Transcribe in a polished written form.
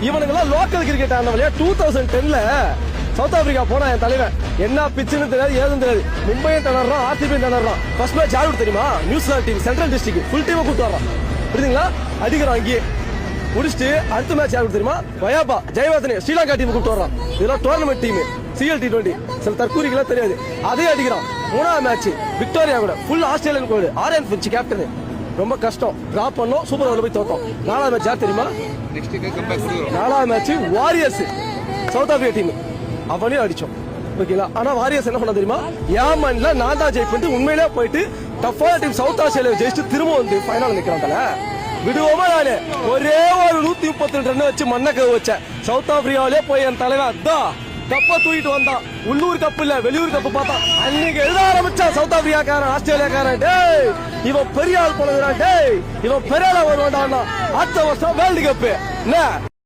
இவனுங்கெல்லாம் local cricket ஆனவளையா 2010ல south Africa போனா என் தலைவன் என்ன பிச்சுன்னு தெரியாது ஏதும் தெரியாது. மும்பையும் திணறான், ஆர்சிபியும் திணறான். ஃபர்ஸ்ட் மேட்ச் யாரு தெரியுமா? New Zealand team central district full டீமை கூட்டு வரான். புரியுதுங்களா? அடிக்கிறான் அங்கேயே முடிச்சுட்டு அடுத்த மேட்ச் யாரு தெரியுமா? வயாபா ஜெயவர்தனே ஸ்ரீலங்கா டீம் கூப்பிட்டு வர்றான். இதெல்லாம் டோர்னமெண்ட் டீம் CL T20 சில தற்கூரிக்கெல்லாம் தெரியாது. அதே அடிக்கிறான். மூணாவது மேட்ச் விக்டோரியா கூட ஃபுல் ஆஸ்திரேலியன் கோடு ஆரியன் பிச் கேப்டன். ரொம்ப கஷ்டம் டிராப் பண்ணோம். சூப்பர் ஓவர்ல போய் தோத்தோம். நாலாவது மேட்ச் யார் தெரியுமா? நாலாவது match warriors south Africa team அவனையும் அடிச்சோம். ஓகேங்களா? ஆனா வாரியர்ஸ் என்ன பண்ண தெரியுமா? ஏமன்ல நான் தான் ஜெயிப்பிட்டு உண்மையிலே போயிட்டு டஃப்பான டீம் சவுத் ஆஸ்திரேலியா ஜெயிச்சுட்டு திரும்ப வந்து ஃபைனல் நிக்கிறாங்கல்ல. விடுவோமா? நானு ஒரே ஒரு 132 ரன் வச்சு மண்ணக்கவு வச்சேன். சவுத் ஆப்பிரிக்காவிலே போய் என் தலைவன் அதான் கப்ப தூக்கிட்டு வந்தான். உள்ளூர் கப்பு இல்ல வெளியூர் கப்பு பார்த்தா அன்னைக்கு எழுத ஆரம்பிச்சான் சவுத் ஆப்பிரிக்காக்காரன் ஆஸ்திரேலியாக்காரன். டேய் இவன் பெரிய ஆள் போனதுடா. டேய் இவன் பெரிய ஆளா வருவான்டா. அடுத்த வருஷம் வேர்ல்டு கப்பு என்ன